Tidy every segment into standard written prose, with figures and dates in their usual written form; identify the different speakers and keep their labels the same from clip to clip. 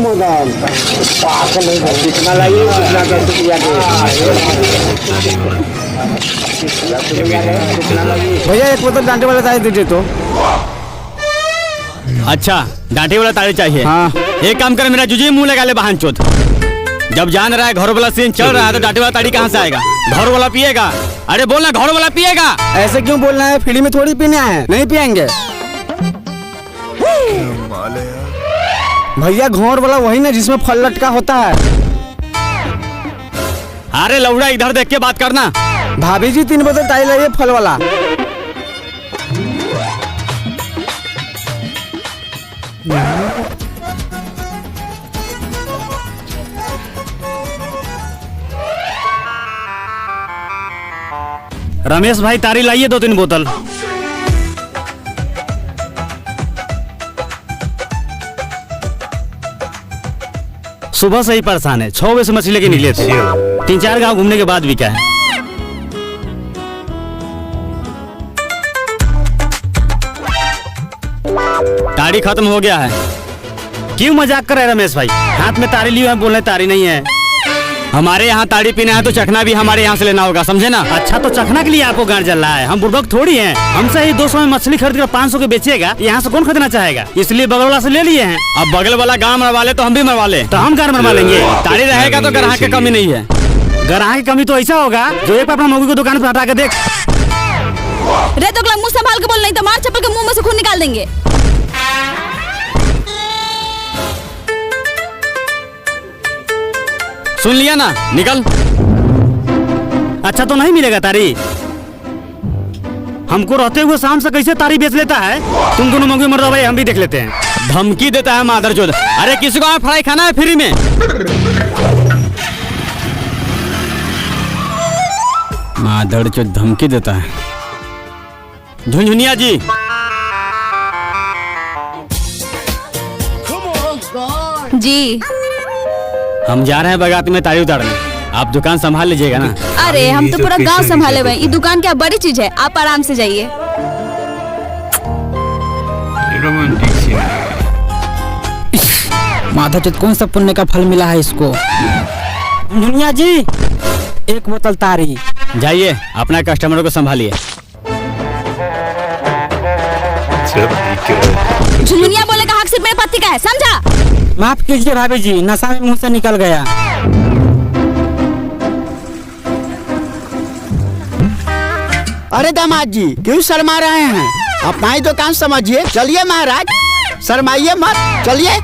Speaker 1: मदन पागल है, कितना लाइए कितना कैसे किया
Speaker 2: भैया एक बोतल डांटे वाला ताड़ी दीजिए तो।
Speaker 3: अच्छा डांटे वाला ताड़ी चाहिए।
Speaker 2: हाँ।
Speaker 3: एक काम कर, मेरा जुजी मुंह लगा ले बहन चोद। जब जान रहा है घर वाला सीन चल रहा है तो डांटे वाला ताड़ी कहाँ से आएगा? घर वाला पिएगा? अरे बोलना घर वाला पिएगा।
Speaker 2: ऐसे क्यों बोलना है? फ्री में थोड़ी पीने आए हैं, नहीं पियेंगे। भैया घोर वाला वही ना जिसमें फल लटका होता है।
Speaker 3: अरे लौड़ा इधर देख के बात करना।
Speaker 2: भाभी जी 3 बोतल ताड़ी लाइए फल वाला।
Speaker 3: रमेश भाई ताड़ी लाइए 2-3 बोतल। सुबह से ही परेशान है, 6 बजे से मछली लेके निकले थे। 3-4 गांव घूमने के बाद भी क्या है। ताड़ी खत्म हो गया है। क्यों मजाक कर रहे हैं रमेश भाई? हाथ में ताड़ी लिए बोल रहे ताड़ी नहीं है। हमारे यहाँ ताड़ी पीना है तो चखना भी हमारे यहाँ से लेना होगा, समझे ना? अच्छा तो चखना के लिए आपको गांड जल रहा है? हम बुर्बक थोड़ी हैं। हमसे ही 200 में मछली खरीद कर 500 के बेचेगा, यहाँ से कौन खरीदना चाहेगा? इसलिए बगल वाला से ले लिए हैं। अब बगल वाला गाँव मरवा ले तो हम भी मरवा ले, तो हम गाँव मरवा लेंगे। ताड़ी रहेगा तो ग्राहक की कमी नहीं है। ग्राहक की कमी तो ऐसा होगा जो एक अपना मौगी को दुकान पर हटा के देख।
Speaker 4: रे तो मुंह संभाल के बोल, नहीं तो मार चप्पल के मुंह में से खून निकाल देंगे।
Speaker 3: सुन लिया ना, निकल। अच्छा तो नहीं मिलेगा तारी? हमको रहते हुए शाम से कैसे तारी बेच लेता है? तुम दोनों मंगे मर दो भाई, हम भी देख लेते हैं। धमकी देता है मादरचोद। अरे किसी को फ्राई खाना है फ्री में? मादरचोद धमकी देता है। झुनझुनिया जी
Speaker 4: जी
Speaker 3: हम जा रहे हैं बागात में ताड़ी उतारने, आप दुकान संभाल लीजिएगा ना।
Speaker 4: अरे हम तो पूरा गांव संभाले हुए हैं, ये दुकान क्या बड़ी चीज है, आप आराम से जाइए।
Speaker 2: माधव कौन सा पुण्य का फल मिला है इसको? दुनिया जी 1 बोतल ताड़ी।
Speaker 3: जाइए अपना कस्टमरों को संभालिए।
Speaker 4: झुनझुनिया बोले का हक सिर्फ मेरे पति का है, समझा?
Speaker 2: माफ कीजिए भाभी जी, नशा में मुंह से निकल गया।
Speaker 1: अरे दामाद जी क्यों शर्मा रहे हैं? अपना ही दुकान समझिए। चलिए महाराज, शर्माइए मत, चलिए।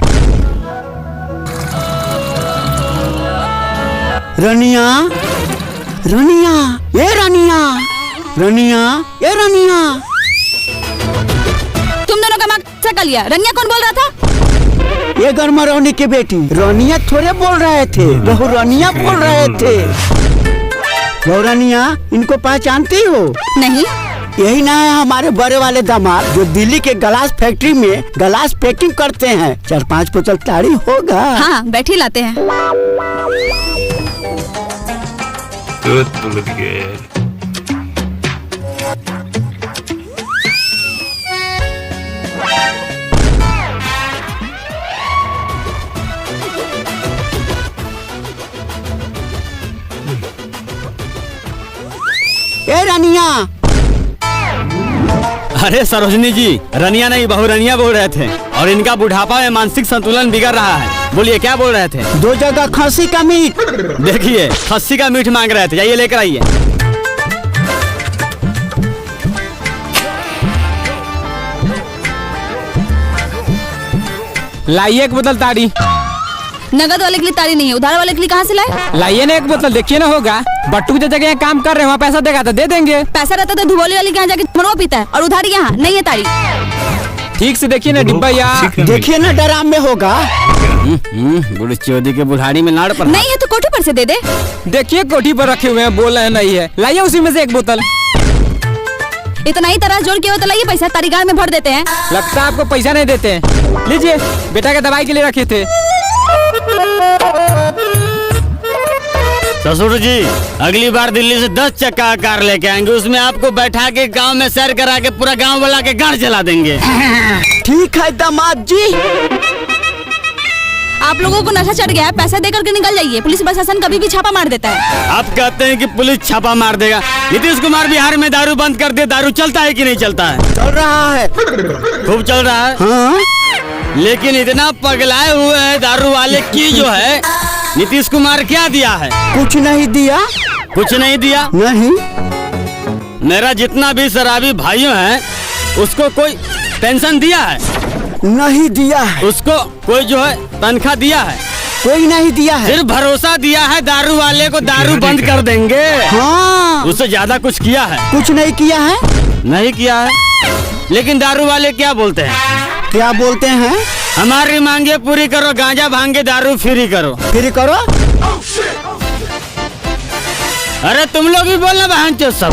Speaker 1: रनिया रनिया ये रनिया रनिया ये रनिया।
Speaker 4: तुम दोनों का मकसद कर लिया। रनिया कौन बोल रहा था?
Speaker 1: ये गरमरौनी की बेटी रनिया थोड़े बोल रहे थे, बहु रनिया बोल रहे थे। रनिया इनको पहचानती हो?
Speaker 4: नहीं।
Speaker 1: यही ना है हमारे बड़े वाले दामाद जो दिल्ली के गलास फैक्ट्री में गलास पैकिंग करते हैं। 4-5 बोतल ताड़ी होगा।
Speaker 4: हाँ बैठी लाते हैं।
Speaker 1: ए रनिया।
Speaker 3: अरे सरोजनी जी, रनिया नहीं बहु रनिया बोल रहे थे। और इनका बुढ़ापा में मानसिक संतुलन बिगड़ रहा है। बोलिए क्या बोल रहे थे?
Speaker 1: 2 जगह खस्सी का मीट।
Speaker 3: देखिए खस्सी का मीट मांग रहे थे, जाइए लेकर आइए।
Speaker 2: लाइए 1 बोतल ताड़ी।
Speaker 4: नगद वाले के लिए ताड़ी नहीं है, उधार वाले के लिए कहाँ से लाए?
Speaker 2: लाइए ना 1 बोतल, देखिए ना होगा। बट्टू जो जगह काम कर रहे हैं वहाँ पैसा देगा तो दे देंगे।
Speaker 4: पैसा रहता तो धुबोली वाली के यहाँ जाके मरवा पीता है, और उधारी यहाँ नहीं है ताड़ी।
Speaker 2: ठीक से देखिए ना डिब्बा या
Speaker 1: देखिए ना ड्राम में होगा।
Speaker 3: बुढ़ी चौधरी के बुढ़ाड़ी में लाड़ पर
Speaker 4: नहीं है तो कोठी पर से दे दे।
Speaker 2: देखिए कोठी पर रखे हुए हैं, बोल रहे नहीं है। लाइए उसी में से 1 बोतल।
Speaker 4: इतना ही तरह जोड़ के हो तो लाइए, पैसा तारी गाड़ में भर देते हैं।
Speaker 2: लगता है आपको पैसा नहीं देते हैं। लीजिए, बेटा के दवाई के लिए रखे थे।
Speaker 3: ससुर जी अगली बार दिल्ली से 10 चक्का कार लेके आएंगे, उसमें आपको बैठा के गांव में सैर करा के पूरा गांव वाला के गाड़ चला देंगे।
Speaker 1: ठीक है दामाद जी।
Speaker 4: आप लोगों को नशा चढ़ गया है, पैसा देकर के निकल जाइए, पुलिस प्रशासन कभी भी छापा मार देता है।
Speaker 3: आप कहते हैं कि पुलिस छापा मार देगा। नीतीश कुमार बिहार में दारू बंद कर दे, दारू चलता है कि नहीं चलता है?
Speaker 1: चल रहा है।
Speaker 3: खूब चल रहा है।
Speaker 1: हाँ
Speaker 3: लेकिन इतना पगलाए हुए हैं दारू वाले की जो है, नीतीश कुमार क्या दिया है?
Speaker 1: कुछ नहीं दिया।
Speaker 3: कुछ नहीं दिया।
Speaker 1: नहीं।
Speaker 3: मेरा जितना भी शराबी भाइयों हैं उसको कोई पेंशन दिया है?
Speaker 1: नहीं दिया है।
Speaker 3: उसको कोई जो है तनख्वाह दिया है?
Speaker 1: कोई नहीं दिया है।
Speaker 3: सिर्फ भरोसा दिया है दारू वाले को, दारू बंद कर देंगे।
Speaker 1: हाँ
Speaker 3: उससे ज्यादा कुछ किया है?
Speaker 1: कुछ नहीं किया है।
Speaker 3: नहीं किया है। लेकिन दारू वाले क्या बोलते हैं?
Speaker 1: क्या बोलते हैं?
Speaker 3: हमारी मांगे पूरी करो, गांजा भांगे दारू फ्री करो।
Speaker 1: फिर करो।
Speaker 3: अरे तुम लोग भी बोलना बहन सब।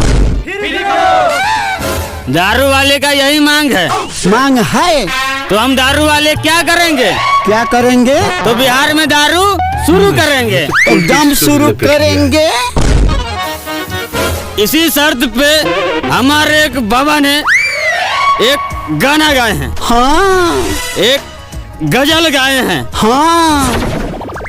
Speaker 3: दारू वाले का यही मांग है।
Speaker 1: मांग है
Speaker 3: तो हम दारू वाले क्या करेंगे?
Speaker 1: क्या करेंगे?
Speaker 3: तो बिहार में दारू शुरू करेंगे।
Speaker 1: एकदम शुरू करेंगे।
Speaker 3: इसी शर्त पे हमारे एक बाबा ने एक गाना गाए हैं,
Speaker 1: हाँ
Speaker 3: एक गजल गाए हैं।
Speaker 1: हाँ।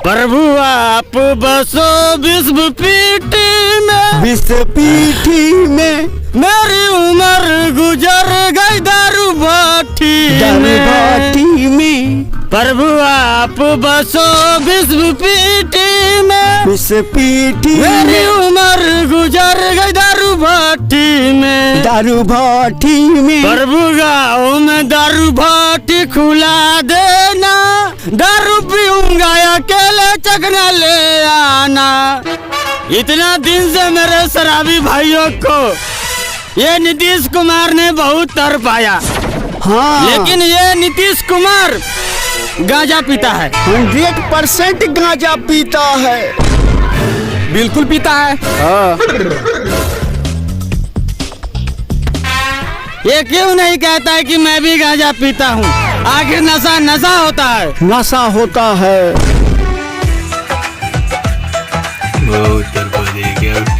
Speaker 3: प्रभु आप बसो विश्व पीठी में,
Speaker 1: विश्व पीठी में,
Speaker 3: मेरी उम्र गुजर गई दारू भट्टी
Speaker 1: में।
Speaker 3: प्रभु आप बसो विश्व पीठी में,
Speaker 1: विश्व पीठी
Speaker 3: मेरी
Speaker 1: में,
Speaker 3: उम्र गुजर गई दारू भट्टी में।
Speaker 1: दारू भट्टी में।
Speaker 3: प्रभु गाँव में दारू भट्टी खुला देना, दारू पीऊंगा अकेले चकना ले आना। इतना दिन से मेरे शराबी भाइयों को ये नीतीश कुमार ने बहुत तर पाया।
Speaker 1: हाँ।
Speaker 3: लेकिन ये नीतीश कुमार गांजा पीता है।
Speaker 1: 100% गांजा पीता है।
Speaker 3: बिल्कुल पीता है।
Speaker 1: हाँ।
Speaker 3: ये क्यों नहीं कहता है कि मैं भी गांजा पीता हूँ? आखिर नशा नशा होता है।
Speaker 1: नशा होता है।
Speaker 5: बहुत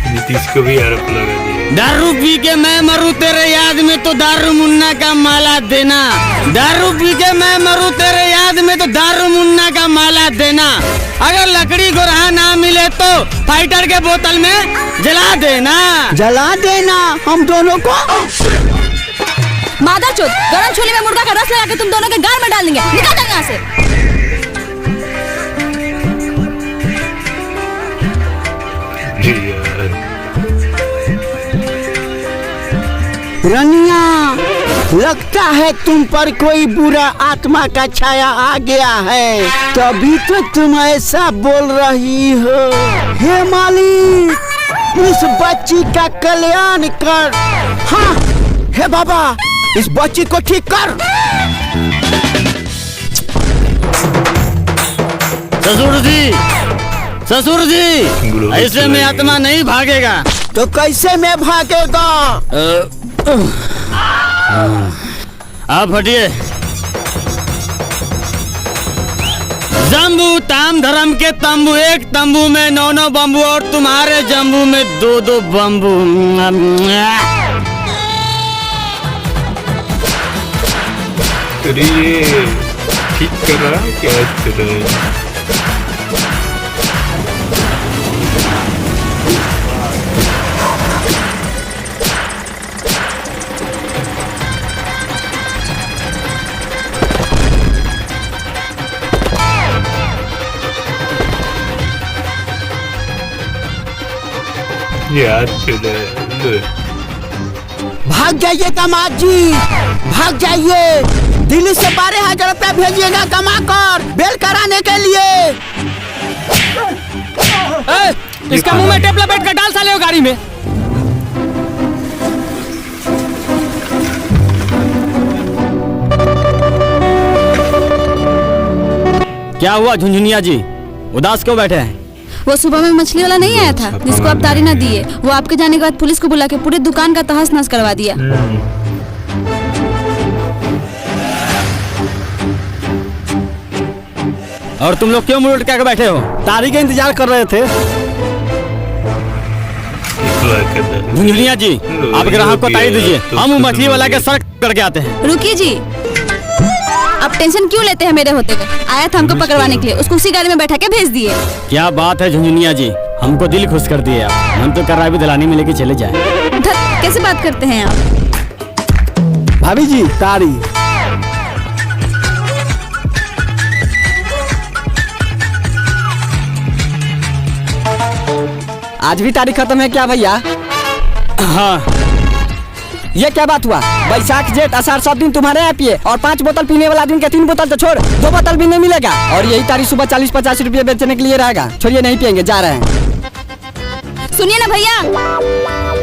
Speaker 5: नीतीश को भी आरोप लगा दिया।
Speaker 3: दारू पी के मैं मरूं तेरे याद में तो दारू मुन्ना का माला देना। दारू पी के मैं मरूं तेरे याद में तो दारू मुन्ना का माला देना। अगर लकड़ी गोरहा ना मिले तो फाइटर के बोतल में जला देना।
Speaker 1: जला देना हम दोनों को।
Speaker 4: मादरचोद, गरम छोले में मुर्गा का रस लगा के तुम दोनों के गाल में डाल देंगे। निकल जाओ यहाँ से।
Speaker 1: रनिया, लगता है तुम पर कोई बुरा आत्मा का छाया आ गया है, तभी तो तुम ऐसा बोल रही हो। हे मालिक, इस बच्ची का कल्याण कर। हाँ हे बाबा, इस बच्ची को ठीक कर।
Speaker 3: ससुर जी, ससुर जी, ऐसे में आत्मा नहीं भागेगा।
Speaker 1: तो कैसे में भागेगा?
Speaker 3: आप हटिए। जम्बू ताम धर्म के तंबू, एक तंबू में 9 बम्बू और तुम्हारे जम्बू में 2 बम्बू।
Speaker 5: अरे ये ठीक कर रहा है क्या? कर रहा है? याद चले।
Speaker 1: भाग जाइए दामाद जी, भाग जाइए। दिल्ली से 12,000 रुपया भेजिएगा कमा कर बेल कराने के लिए।
Speaker 3: इसका मुंह में टेप लपेट कर डाल साले हो गाड़ी में। क्या हुआ झुनझुनिया जी, उदास क्यों बैठे हैं?
Speaker 4: वो सुबह में मछली वाला नहीं आया था जिसको आप तारी न दिए, वो आपके जाने के बाद पुलिस को बुला के पूरी दुकान का तहस नहस करवा दिया।
Speaker 3: और तुम लोग क्यों मुंह लटका के बैठे हो? तारी का इंतजार कर रहे थे। झुनझुनिया जी, आप ग्राहक को तारी दीजिए, हम मछली वाला के सड़क करके आते हैं।
Speaker 4: रुकिए जी, आप टेंशन क्यों लेते हैं मेरे होते हुए? आया था हमको पकड़वाने के लिए, उसको उसी गाड़ी में बैठा के भेज दिए।
Speaker 3: क्या बात है झुंझुनिया जी, हमको दिल खुश कर दिए आप। मन तो कर रहा है अभी दलानी में लेके चले जाए।
Speaker 4: धत, कैसे बात करते हैं आप?
Speaker 1: भाभी जी तारी।
Speaker 2: आज भी तारीख खत्म है क्या भैया?
Speaker 3: हाँ,
Speaker 2: ये क्या बात हुआ? बैसाख जेठ आषाढ़ 7 दिन तुम्हारे यहाँ पिए और 5 बोतल पीने वाला दिन के 3 बोतल तो छोड़ 2 बोतल भी नहीं मिलेगा। और यही तारीख सुबह 40-50 रुपये बेचने के लिए रहेगा। छोड़िए, नहीं पियेंगे, जा रहे हैं।
Speaker 4: सुनिए ना भैया,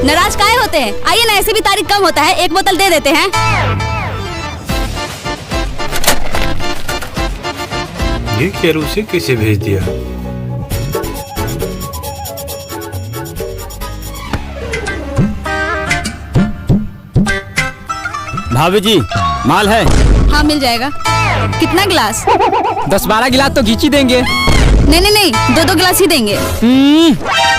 Speaker 4: नाराज काहे होते हैं? आइए ना, ऐसे भी तारीख कम होता है, 1 बोतल दे देते हैं।
Speaker 5: ये क्या उसे कैसे भेज दिया?
Speaker 3: भाभी जी माल है?
Speaker 4: हाँ मिल जाएगा। कितना गिलास?
Speaker 2: 10-12 गिलास तो घींची देंगे।
Speaker 4: नहीं, 2-2 गिलास ही देंगे।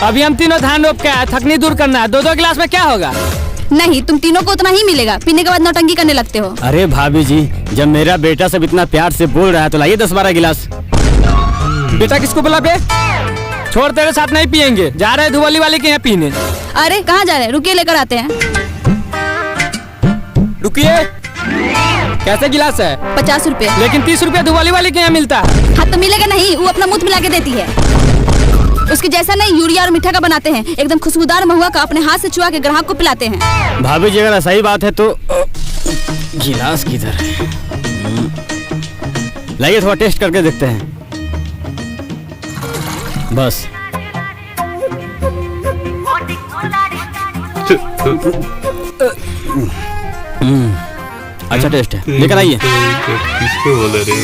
Speaker 2: अभी हम तीनों धान रोप के आए, थकनी दूर करना है। 2-2 गिलास में क्या होगा?
Speaker 4: नहीं, तुम तीनों को उतना ही मिलेगा, पीने के बाद नौटंकी करने लगते हो।
Speaker 3: अरे भाभी जी, जब मेरा बेटा सब इतना प्यार से बोल रहा है तो लाइए 10-12 गिलास।
Speaker 2: बेटा किसको बोला बे? छोड़, तेरे साथ नहीं पियेंगे, जा रहे हैं धुवली वाले के यहाँ पीने।
Speaker 4: अरे कहाँ जा रहे हैं? रुकिए, लेकर आते हैं।
Speaker 2: रुकिए, कैसे गिलास है?
Speaker 4: 50 रुपए।
Speaker 2: लेकिन 30 रुपया धुवाली वाले के यहाँ मिलता है।
Speaker 4: हाँ तो मिलेगा नहीं, वो अपना मुंह मिला के देती है। उसके जैसा नहीं, यूरिया और मीठा का बनाते हैं, एकदम खुशबूदार महुआ का अपने हाथ से चुआ के ग्राहक को पिलाते हैं।
Speaker 3: भाभी जी अगर ऐसा ही बात है तो गिलास किधर है? लाइए थोड़ा टेस्ट करके देखते हैं। बस अच्छा टेस्ट है, लेकर आइए।
Speaker 5: किसको बोला रे?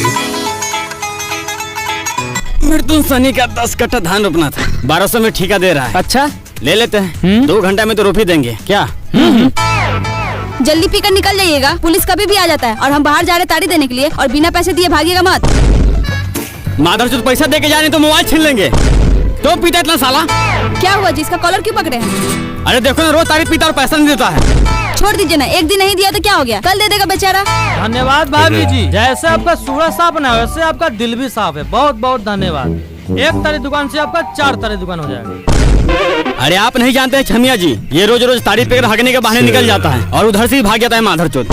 Speaker 3: मृदुल सनी का 10 कट्टा धान रोपना था, 1200 में ठेका दे रहा है।
Speaker 2: अच्छा,
Speaker 3: ले लेते हैं। 2 घंटा में तो रोप ही देंगे क्या?
Speaker 4: जल्दी पीकर निकल जाइएगा, पुलिस कभी भी आ जाता है। और हम बाहर जा रहे ताड़ी देने के लिए, और बिना पैसे दिए भागिएगा मत।
Speaker 3: माधर चौथ पैसा दे के जाने तो मोबाइल छीन लेंगे। तो पीता इतना साला?
Speaker 4: क्या हुआ जी, इसका कॉलर क्यों पकड़े हैं?
Speaker 3: अरे देखो ना, रोज तारीख पीता और पैसा नहीं देता है।
Speaker 4: छोड़ दीजिए ना, एक दिन नहीं दिया तो क्या हो गया, कल दे देगा बेचारा।
Speaker 6: धन्यवाद भाभी जी, जैसे आपका सूरज साफ ना वैसे आपका दिल भी साफ है। बहुत बहुत धन्यवाद। 1 तारीख दुकान से आपका 4 तारीख दुकान हो जाएगा।
Speaker 3: अरे आप नहीं जानते हैं छमिया जी, ये रोज रोज तारीफ पे भागने के बहाने निकल जाता है और उधर से ही भाग जाता है माधर चौथ।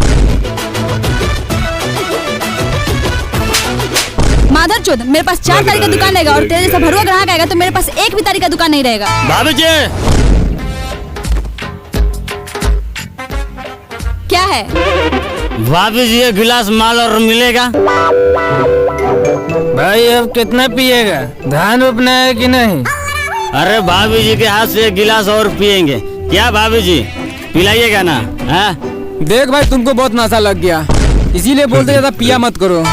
Speaker 4: माधर चौथ, मेरे पास 4 तारीख का दुकान रहेगा और तेरे जैसा भरुआ ग्राहक आएगा तो मेरे पास 1 भी तारीख का दुकान नहीं रहेगा।
Speaker 3: भाभी जी
Speaker 4: क्या है?
Speaker 3: भाभी जी, ये गिलास माल और मिलेगा?
Speaker 2: भाई अब कितना पिएगा? धान रोपना है कि नहीं?
Speaker 3: अरे भाभी जी के हाथ से 1 गिलास और पियेंगे क्या? भाभी जी पिलाइएगा ना? हाँ?
Speaker 2: देख भाई, तुमको बहुत नशा लग गया, इसीलिए बोलते ज्यादा पिया मत करो।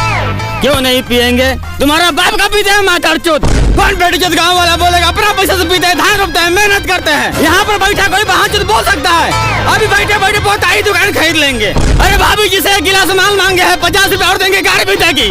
Speaker 3: क्यों नहीं पियेंगे? तुम्हारा बाप का पीते हैं माधर चौथ। कौन बेटी चौथ गाँव वाला बोलेगा? अपना पैसा से पीते हैं, धान रोपते हैं, मेहनत करते हैं। यहाँ पर बैठा कोई बहान चौथ बोल सकता है? अभी बैठे बैठे बहुत आई दुकान खरीद लेंगे। अरे भाभी जी से 1 गिलास माल मांगे हैं, 50 रुपए और देंगे गाड़ी पीते की।